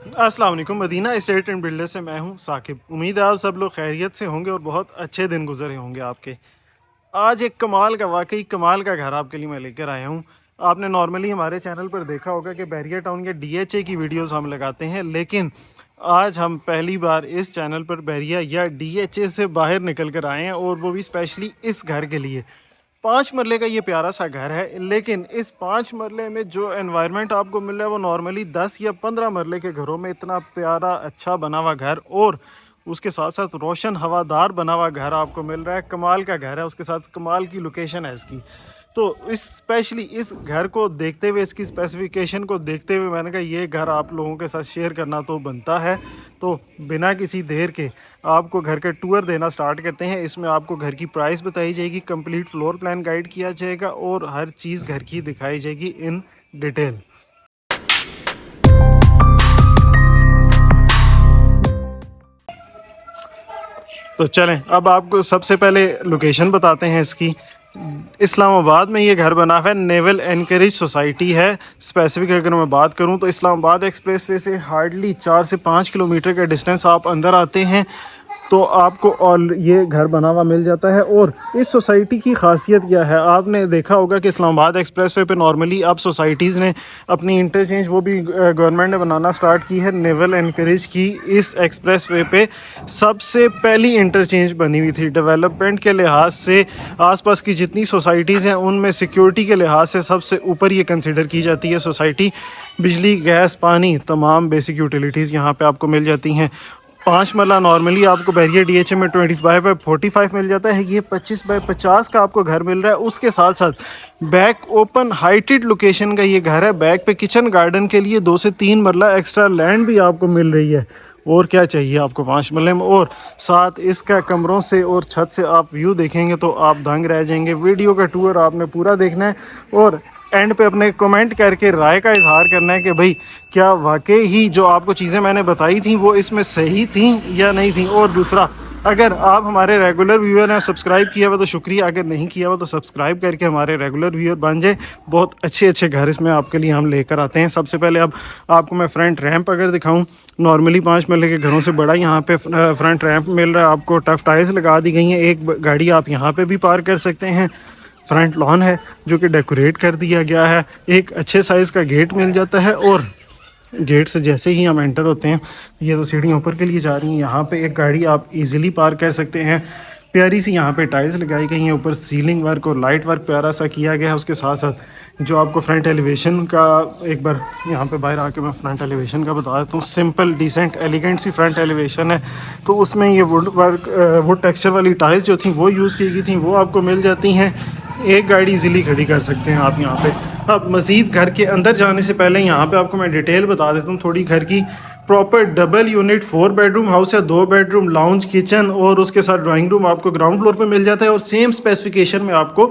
अस्सलाम वालेकुम। Medina estate and builder से मैं हूं साकिब। उम्मीद है आप सब लोग खैरियत से होंगे और बहुत अच्छे दिन गुजरे होंगे आपके। आज एक कमाल का, वाकई कमाल का घर आपके लिए मैं लेकर आया हूं। आपने नॉर्मली हमारे चैनल पर देखा होगा कि बैरियर टाउन के डीएचए की वीडियोस हम लगाते हैं, लेकिन आज हम पहली बार इस चैनल पर बैरिया या डीएचए से बाहर निकल कर आए हैं, और वो भी स्पेशली इस घर के लिए। 5 मरले का ये प्यारा सा घर है, लेकिन इस 5 मरले में जो एनवायरनमेंट आपको मिल रहा है वो नॉर्मली 10 या 15 मरले के घरों में इतना प्यारा अच्छा बना हुआ घर, और उसके साथ साथ रोशन हवादार बना हुआ घर आपको मिल रहा है। कमाल का घर है, उसके साथ कमाल की लोकेशन है इसकी। तो इस स्पेशली इस घर को देखते हुए, इसकी स्पेसिफिकेशन को देखते हुए मैंने कहा ये घर आप लोगों के साथ शेयर करना तो बनता है। तो बिना किसी देर के आपको घर का टूर देना स्टार्ट करते हैं। इसमें आपको घर की प्राइस बताई जाएगी, कंप्लीट फ्लोर प्लान गाइड किया जाएगा और हर चीज़ घर की दिखाई जाएगी इन डिटेल। तो चलें, अब आपको सबसे पहले लोकेशन बताते हैं इसकी। इस्लामाबाद में ये घर बना हुआ है, नेवल एनकरेज सोसाइटी है। स्पेसिफिक अगर मैं बात करूं तो इस्लामाबाद एक्सप्रेसवे से हार्डली 4 से 5 किलोमीटर का डिस्टेंस आप अंदर आते हैं तो आपको और ये घर बना हुआ मिल जाता है। और इस सोसाइटी की खासियत क्या है, आपने देखा होगा कि इस्लामाबाद एक्सप्रेसवे पे नॉर्मली अब सोसाइटीज़ ने अपनी इंटरचेंज वो भी गवर्नमेंट ने बनाना स्टार्ट की है। नेवल एनकरेज की इस एक्सप्रेसवे पे सबसे पहली इंटरचेंज बनी हुई थी। डेवलपमेंट के लिहाज से आसपास की जितनी सोसाइटीज़ हैं उनमें सिक्योरिटी के लिहाज से सबसे ऊपर ये कंसिडर की जाती है सोसाइटी। बिजली, गैस, पानी, तमाम बेसिक यूटिलिटीज़ यहाँ पे आपको मिल जाती हैं। 5 मरला नॉर्मली आपको बैरियर डीएचए में 25/45 मिल जाता है, ये 25/50 का आपको घर मिल रहा है। उसके साथ साथ बैक ओपन हाइटेड लोकेशन का ये घर है। बैक पे किचन गार्डन के लिए 2 से 3 मरला एक्स्ट्रा लैंड भी आपको मिल रही है। और क्या चाहिए आपको 5 मरले में। और साथ इसका कमरों से और छत से आप व्यू देखेंगे तो आप दंग रह जाएंगे। वीडियो का टूर आपने पूरा देखना है और एंड पे अपने कमेंट करके राय का इजहार करना है कि भाई क्या वाकई ही जो आपको चीज़ें मैंने बताई थी वो इसमें सही थी या नहीं थी। और दूसरा, अगर आप हमारे रेगुलर व्यूअर हैं, सब्सक्राइब किया हुआ तो शुक्रिया, अगर नहीं किया हुआ तो सब्सक्राइब करके हमारे रेगुलर व्यूअर बन जाए। बहुत अच्छे अच्छे घर इसमें आपके लिए हम लेकर आते हैं। सबसे पहले अब आपको मैं फ्रंट रैंप अगर दिखाऊं, नॉर्मली 5 मरले के घरों से बड़ा यहाँ पे फ्रंट रैंप मिल रहा है आपको। टफ टाइल्स लगा दी गई हैं, एक गाड़ी आप यहाँ पे भी पार्क कर सकते हैं। फ्रंट लॉन है जो कि डेकोरेट कर दिया गया है। एक अच्छे साइज़ का गेट मिल जाता है और गेट से जैसे ही हम एंटर होते हैं, ये तो सीढ़ियाँ ऊपर के लिए जा रही हैं, यहाँ पे एक गाड़ी आप इजीली पार्क कर सकते हैं। प्यारी सी यहाँ पे टाइल्स लगाई गई हैं, ऊपर सीलिंग वर्क और लाइट वर्क प्यारा सा किया गया है। उसके साथ साथ जो आपको फ्रंट एलिवेशन का, एक बार यहाँ पे बाहर आके मैं फ्रंट एलिवेशन का बता देता हूँ। सिंपल डिसेंट एलिगेंट सी फ्रंट एलिवेशन है। तो उसमें ये वुड वर्क, वुड टेक्सचर वाली टाइल्स जो थी वो यूज़ की गई थी, वो आपको मिल जाती हैं। एक गाड़ी इजीली खड़ी कर सकते हैं आप यहाँ पे। अब मज़ीद घर के अंदर जाने से पहले यहाँ पे आपको मैं डिटेल बता देता हूँ थोड़ी घर की। Proper double unit 4 bedroom house है, 2 बेडरूम, लाउंज, किचन और उसके साथ ड्राइंग रूम आपको ग्राउंड फ्लोर पे मिल जाता है। और सेम स्पेसिफिकेशन में आपको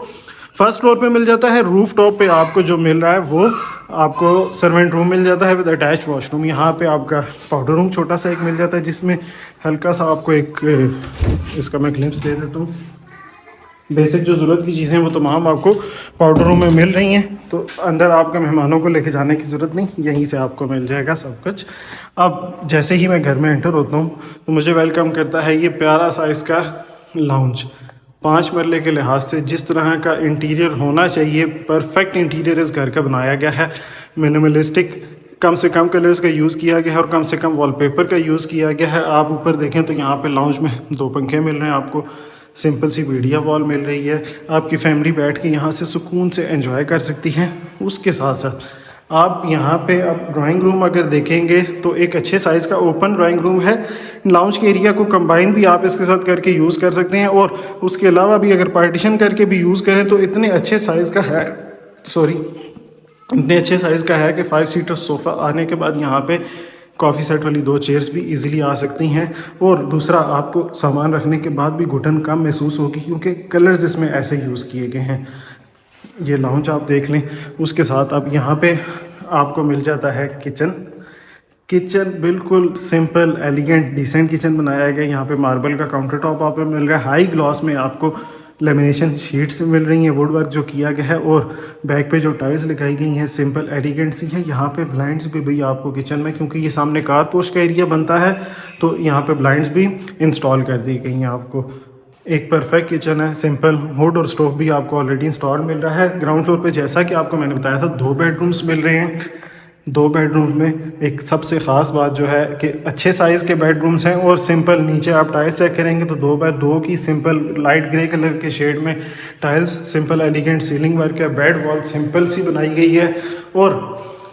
फर्स्ट फ्लोर पे मिल जाता है। रूफ टॉप पे आपको जो मिल रहा है वो आपको सर्वेंट रूम मिल जाता है विद अटैच वॉशरूम। यहाँ पे आपका पाउडर रूम छोटा सा एक मिल जाता है, जिसमें हल्का सा आपको एक, इसका मैं ग्लिम्स दे देता हूँ। बेसिक जो ज़रूरत की चीज़ें वो तमाम आपको पाउडर रूम में मिल रही हैं। तो अंदर आपका मेहमानों को लेके जाने की ज़रूरत नहीं, यहीं से आपको मिल जाएगा सब कुछ। अब जैसे ही मैं घर में एंटर होता हूँ तो मुझे वेलकम करता है ये प्यारा सा इसका लाउंज। 5 मरले के लिहाज से जिस तरह का इंटीरियर होना चाहिए, परफेक्ट इंटीरियर इस घर का बनाया गया है। मिनिमलिस्टिक, कम से कम कलर्स का यूज़ किया गया है और कम से कम वॉलपेपर का यूज़ किया गया है। आप ऊपर देखें तो यहाँ पे लाउंज में 2 पंखे मिल रहे हैं आपको, सिंपल सी मीडिया वॉल मिल रही है। आपकी फैमिली बैठ के यहाँ से सुकून से एंजॉय कर सकती है। उसके साथ साथ आप यहाँ पे अब ड्राइंग रूम अगर देखेंगे तो एक अच्छे साइज़ का ओपन ड्राइंग रूम है। लाउंज के एरिया को कंबाइन भी आप इसके साथ करके यूज़ कर सकते हैं, और उसके अलावा भी अगर पार्टीशन करके भी यूज़ करें तो इतने अच्छे साइज़ का है, इतने अच्छे साइज़ का है कि 5 सीटर सोफ़ा आने के बाद यहाँ पे कॉफ़ी सेट वाली 2 चेयर्स भी इजीली आ सकती हैं। और दूसरा, आपको सामान रखने के बाद भी घुटन कम महसूस होगी क्योंकि कलर्स इसमें ऐसे यूज़ किए गए हैं। ये लाउंज आप देख लें। उसके साथ अब यहाँ पे आपको मिल जाता है किचन। किचन बिल्कुल सिंपल, एलिगेंट, डिसेंट किचन बनाया गया। यहाँ पे मार्बल का काउंटर टॉप आपको मिल रहा है। हाई ग्लॉस में आपको लेमिनेशन शीट्स मिल रही हैं, वुड वर्क जो किया गया है, और बैक पे जो टाइल्स लगाई गई हैं सिंपल एलिगेंट सी है। यहाँ पे ब्लाइंड्स भी भाई आपको किचन में, क्योंकि ये सामने कार पोस्ट का एरिया बनता है, तो यहाँ पे ब्लाइंड्स भी इंस्टॉल कर दी गई हैं आपको। एक परफेक्ट किचन है, सिंपल हुड और स्टोव भी आपको ऑलरेडी इंस्टॉल मिल रहा है। ग्राउंड फ्लोर पे जैसा कि आपको मैंने बताया था 2 बेडरूम्स मिल रहे हैं। 2 बेडरूम में एक सबसे ख़ास बात जो है कि अच्छे साइज़ के बेडरूम्स हैं, और सिंपल नीचे आप टाइल्स चेक करेंगे तो 2x2 की सिंपल लाइट ग्रे कलर के शेड में tiles, simple elegant ceiling work है, बेड वॉल सिंपल सी बनाई गई है। और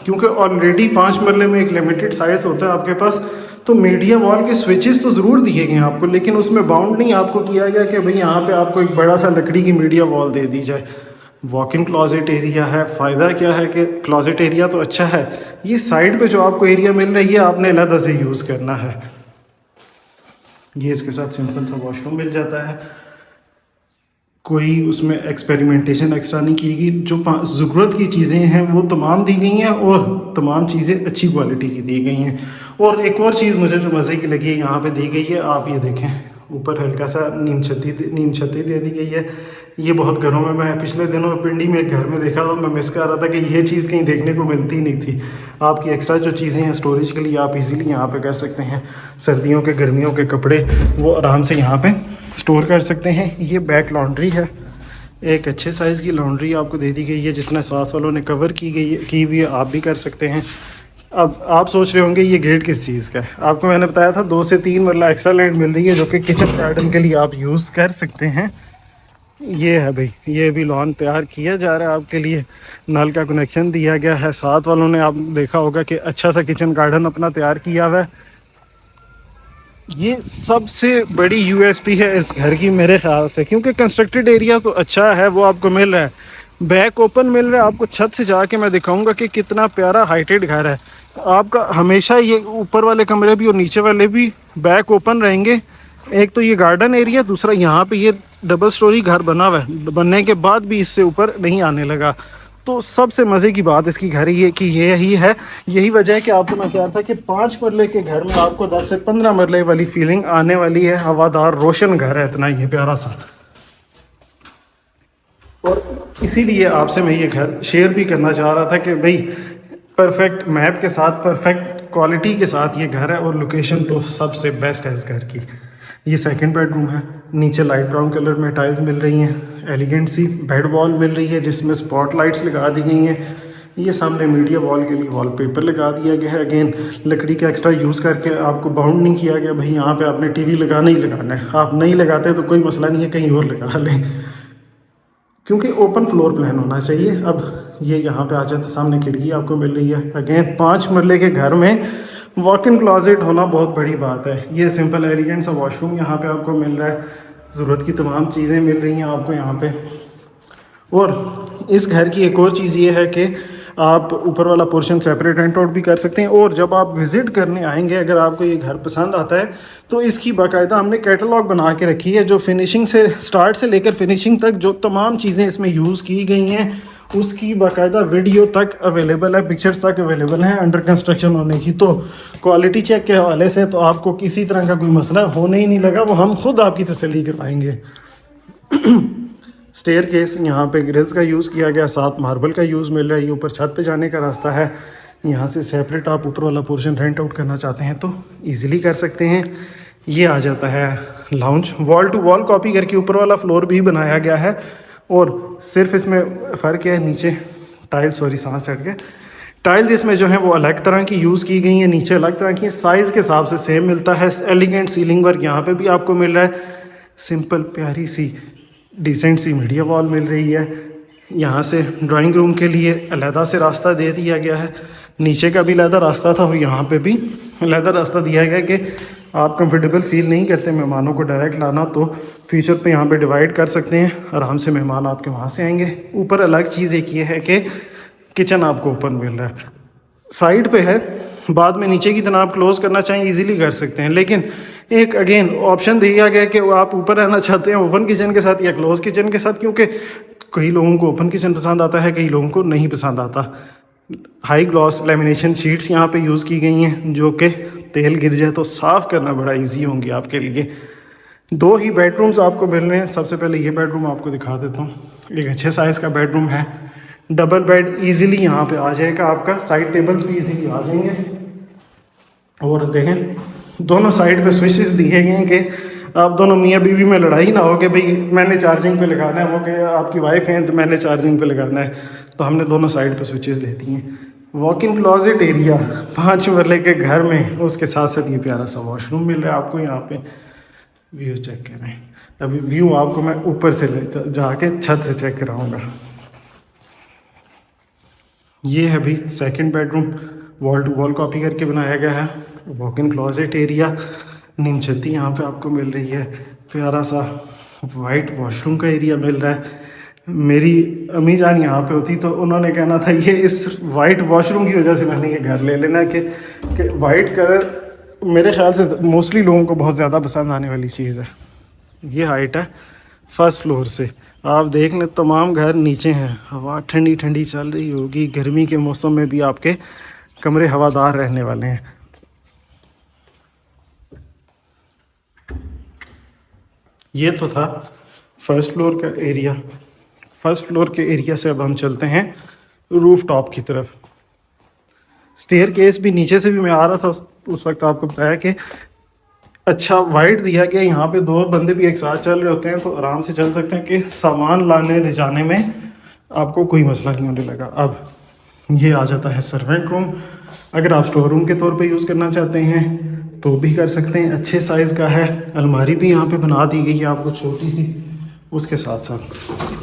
क्योंकि ऑलरेडी 5 मरले में एक लिमिटेड साइज़ होता है आपके पास, तो मीडिया वॉल के स्विचेस तो ज़रूर दिए गए हैं आपको, लेकिन उसमें बाउंड नहीं आपको किया गया कि भाई यहाँ पे आपको एक बड़ा सा लकड़ी की मीडिया वॉल दे दी जाए। वॉक इन क्लोजेट एरिया है। फ़ायदा क्या है कि क्लोजेट एरिया तो अच्छा है, ये साइड पे जो आपको एरिया मिल रही है आपने अलग से यूज़ करना है। ये इसके साथ सिंपल सा वॉशरूम मिल जाता है, कोई उसमें एक्सपेरिमेंटेशन एक्स्ट्रा नहीं की गई। जो ज़रूरत की चीज़ें हैं वो तमाम दी गई हैं, और तमाम चीज़ें अच्छी क्वालिटी की दी गई हैं। और एक और चीज़ मुझे जो मज़े की लगी है यहाँ पे दी गई है, आप ये देखें, ऊपर हल्का सा नीम छत्ती दे दी गई है। ये बहुत घरों में, मैं पिछले दिनों पिंडी में एक घर में देखा तो मैं मिस कर रहा था कि ये चीज़ कहीं देखने को मिलती नहीं थी। आपकी एक्स्ट्रा जो चीज़ें हैं स्टोरेज के लिए आप इजीली यहाँ पे कर सकते हैं। सर्दियों के गर्मियों के कपड़े वो आराम से यहाँ पे स्टोर कर सकते हैं। ये बैक लॉन्ड्री है, एक अच्छे साइज़ की लॉन्ड्री आपको दे दी गई है, जिसने साथ वालों ने कवर की हुई है, आप भी कर सकते हैं। अब आप सोच रहे होंगे ये गेट किस चीज़ का है। आपको मैंने बताया था 2 से 3 मरला एक्स्ट्रा लैंड मिल रही है, जो कि किचन गार्डन के लिए आप यूज़ कर सकते हैं। ये है भाई, ये भी लॉन तैयार किया जा रहा है आपके लिए, नल का कनेक्शन दिया गया है। साथ वालों ने आप देखा होगा कि अच्छा सा किचन गार्डन अपना तैयार किया हुआ है। ये सबसे बड़ी यूएसपी है इस घर की मेरे ख्याल से, क्योंकि कंस्ट्रक्टेड एरिया तो अच्छा है वो आपको मिल रहा है, बैक ओपन मिल रहा है आपको। छत से जाके मैं दिखाऊंगा कि कितना प्यारा हाइटेड घर है आपका। हमेशा ये ऊपर वाले कमरे भी और नीचे वाले भी बैक ओपन रहेंगे। एक तो ये गार्डन एरिया, दूसरा यहाँ पे ये डबल स्टोरी घर बना हुआ है, बनने के बाद भी इससे ऊपर नहीं आने लगा। तो सबसे मज़े की बात इसकी घर ये कि यही है, यही वजह है कि आपको मैं कह रहा था कि 5 मरले के घर में आपको 10 से 15 मरले वाली फीलिंग आने वाली है। हवादार रोशन घर है इतना ये प्यारा सा, और इसीलिए आपसे मैं ये घर शेयर भी करना चाह रहा था कि भाई परफेक्ट मैप के साथ, परफेक्ट क्वालिटी के साथ ये घर है, और लोकेशन तो सबसे बेस्ट है इस घर की। ये सेकंड बेडरूम है, नीचे लाइट ब्राउन कलर में टाइल्स मिल रही हैं, एलिगेंट सी बेड वॉल मिल रही है जिसमें स्पॉट लाइट्स लगा दी गई हैं। ये सामने मीडिया वॉल के लिए वॉलपेपर लगा दिया गया है। अगेन लकड़ी का एक्स्ट्रा यूज़ करके आपको बाउंड नहीं किया गया भाई यहाँ पे आपने टीवी लगाना ही लगाना है। आप नहीं लगाते तो कोई मसला नहीं है, कहीं और लगा लें, क्योंकि ओपन फ्लोर प्लान होना चाहिए। अब ये यहाँ पे आ जाते, सामने खिड़की आपको मिल रही है। अगेन 5 मरले के घर में वॉक इन क्लोजेट होना बहुत बड़ी बात है। ये सिंपल एलिगेंट सा वॉशरूम यहाँ पे आपको मिल रहा है, ज़रूरत की तमाम चीज़ें मिल रही हैं आपको यहाँ पे। और इस घर की एक और चीज़ ये है कि आप ऊपर वाला पोर्शन सेपरेट रेंट आउट भी कर सकते हैं। और जब आप विज़िट करने आएंगे, अगर आपको ये घर पसंद आता है तो इसकी बाकायदा हमने कैटलॉग बना के रखी है, जो फिनिशिंग से स्टार्ट से लेकर फिनिशिंग तक जो तमाम चीज़ें इसमें यूज़ की गई हैं उसकी बाकायदा वीडियो तक अवेलेबल है, पिक्चर्स तक अवेलेबल हैं अंडर कंस्ट्रक्शन होने की। तो क्वालिटी चेक के हवाले से तो आपको किसी तरह का कोई मसला होने ही नहीं लगा, वो हम खुद आपकी तसल्ली करवाएंगे। स्टेयर केस यहाँ पे ग्रिल्स का यूज़ किया गया, साथ मार्बल का यूज़ मिल रहा है। ये ऊपर छत पे जाने का रास्ता है, यहाँ से सेपरेट आप ऊपर वाला पोर्शन रेंट आउट करना चाहते हैं तो इजीली कर सकते हैं। ये आ जाता है lounge, wall to wall copy करके ऊपर वाला फ्लोर भी बनाया गया है। और सिर्फ इसमें फ़र्क है, नीचे टाइल्स, सॉरी सांस चढ़ के, टाइल्स इसमें जो है वो अलग तरह की यूज़ की गई हैं, नीचे अलग तरह की, साइज़ के हिसाब से सेम मिलता है। एलिगेंट सीलिंग वर्क यहाँ पे भी आपको मिल रहा है, सिंपल प्यारी सी डिसेंट सी मीडिया वॉल मिल रही है। यहाँ से ड्राइंग रूम के लिए अलहदा से रास्ता दे दिया गया है, नीचे का भी अलहदा रास्ता था और यहाँ पे भी अलहदा रास्ता दिया गया कि आप कंफर्टेबल फील नहीं करते मेहमानों को डायरेक्ट लाना तो फ्यूचर पे यहाँ पे डिवाइड कर सकते हैं, आराम से मेहमान आपके वहाँ से आएंगे। ऊपर अलग चीज़ एक ये है कि किचन आपको ओपन मिल रहा है, साइड पे है, बाद में नीचे की तरह आप क्लोज़ करना चाहें इजीली कर सकते हैं। लेकिन एक अगेन ऑप्शन दिया गया कि आप ऊपर रहना चाहते हैं ओपन किचन के साथ या क्लोज किचन के साथ, क्योंकि कई लोगों को ओपन किचन पसंद आता है, कई लोगों को नहीं पसंद आता। हाई ग्लॉस लेमिनेशन शीट्स यहाँ पे यूज़ की गई हैं जो कि तेल गिर जाए तो साफ़ करना बड़ा इजी होंगी आपके लिए। दो ही बेडरूम्स आपको मिल रहे हैं। सबसे पहले ये बेडरूम आपको दिखा देता हूँ। एक अच्छे साइज़ का बेडरूम है, डबल बेड इजीली यहाँ पे आ जाएगा आपका, साइड टेबल्स भी इजीली आ जाएंगे। और देखें दोनों साइड पे स्विचेस दिए गए हैं कि आप दोनों मियाँ बीवी में लड़ाई ना हो कि भाई मैंने चार्जिंग पे लगाना है, वो कि आपकी वाइफ है तो मैंने चार्जिंग पे लगाना है। तो हमने दोनों साइड पे स्विचेस दे दिए हैं। वॉक इन क्लोजेट एरिया 5 मरले के घर में, उसके साथ साथ ये प्यारा सा वॉशरूम मिल रहा है आपको। यहाँ पे व्यू चेक करें। अभी व्यू आपको मैं ऊपर से ले जाके छत से चेक कराऊंगा। ये है भी second bedroom, wall to wall copy करके बनाया गया है। वॉक इन क्लोजेट एरिया, नीमछती यहाँ पे आपको मिल रही है। प्यारा सा वाइट वॉशरूम का एरिया मिल रहा है। मेरी अम्मी जान यहाँ पे होती तो उन्होंने कहना था ये इस वाइट वॉशरूम की वजह से मैंने ये घर ले लेना कि वाइट कलर मेरे ख्याल से मोस्टली लोगों को बहुत ज़्यादा पसंद आने वाली चीज़ है। ये हाइट है फर्स्ट फ्लोर से, आप देख लें तमाम घर नीचे हैं। हवा ठंडी ठंडी चल रही होगी, गर्मी के मौसम में भी आपके कमरे हवादार रहने वाले हैं। ये तो था फर्स्ट फ्लोर का एरिया। फर्स्ट फ्लोर के एरिया से अब हम चलते हैं रूफ टॉप की तरफ। स्टेयर केस भी नीचे से भी मैं आ रहा था उस वक्त आपको बताया कि अच्छा वाइड दिया गया। यहाँ पे दो बंदे भी एक साथ चल रहे होते हैं तो आराम से चल सकते हैं कि सामान लाने ले जाने में आपको कोई मसला नहीं होने लगा। अब ये आ जाता है सर्वेंट रूम। अगर आप स्टोर रूम के तौर पे यूज़ करना चाहते हैं तो भी कर सकते हैं। अच्छे साइज़ का है, अलमारी भी यहाँ पे बना दी गई है आपको छोटी सी। उसके साथ साथ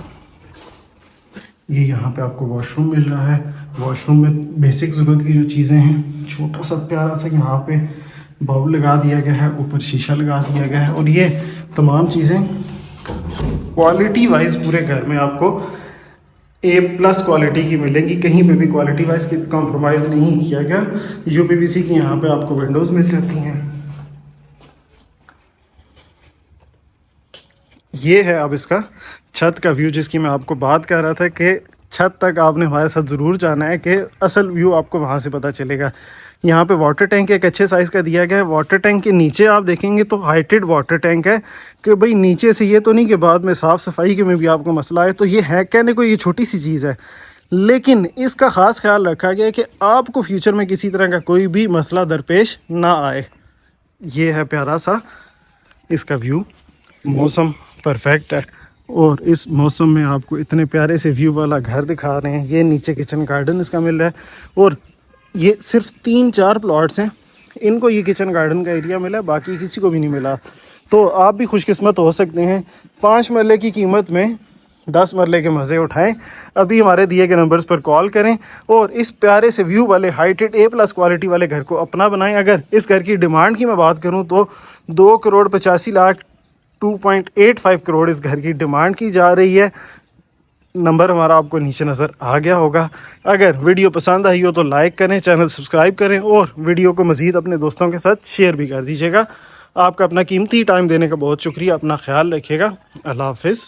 ये यहाँ पे आपको वॉशरूम मिल रहा है। वॉशरूम में बेसिक ज़रूरत की जो चीज़ें हैं, छोटा सा प्यारा सा यहाँ पे बाउल लगा दिया गया है, ऊपर शीशा लगा दिया गया है। और ये तमाम चीज़ें क्वालिटी वाइज पूरे घर में आपको A+ क्वालिटी की मिलेंगी। कहीं पे भी क्वालिटी वाइज की कॉम्प्रोमाइज़ नहीं किया गया। UPVC की यहाँ पे आपको विंडोज़ मिल जाती हैं। ये है अब इसका छत का व्यू, जिसकी मैं आपको बात कर रहा था कि छत तक आपने हमारे साथ ज़रूर जाना है कि असल व्यू आपको वहाँ से पता चलेगा। यहाँ पे वाटर टैंक एक अच्छे साइज़ का दिया गया है। वाटर टैंक के नीचे आप देखेंगे तो हाइटेड वाटर टैंक है कि भाई नीचे से ये तो नहीं कि बाद में साफ़ सफाई के में भी आपको मसला है। तो ये है कहने को ये छोटी सी चीज़ है, लेकिन इसका ख़ास ख्याल रखा गया है कि आपको फ्यूचर में किसी तरह का कोई भी मसला दरपेश ना आए। ये है प्यारा सा इसका व्यू। मौसम परफेक्ट है और इस मौसम में आपको इतने प्यारे से व्यू वाला घर दिखा रहे हैं। ये नीचे किचन गार्डन इसका मिल रहा है और ये सिर्फ 3-4 प्लॉट्स हैं, इनको ये किचन गार्डन का एरिया मिला, बाकी किसी को भी नहीं मिला। तो आप भी खुशकिस्मत हो सकते हैं। 5 मरले की कीमत में 10 मरले के मज़े उठाएं। अभी हमारे दिए गए नंबर्स पर कॉल करें और इस प्यारे से व्यू वाले हाइटेड A+ क्वालिटी वाले घर को अपना बनाएं। अगर इस घर की डिमांड की मैं बात करूं तो 2,85,00,000 2.85 करोड़ इस घर की डिमांड की जा रही है। नंबर हमारा आपको नीचे नज़र आ गया होगा। अगर वीडियो पसंद आई हो तो लाइक करें, चैनल सब्सक्राइब करें और वीडियो को मज़ीद अपने दोस्तों के साथ शेयर भी कर दीजिएगा। आपका अपना कीमती टाइम देने का बहुत शुक्रिया। अपना ख्याल रखिएगा। अल्लाह हाफ़िज़।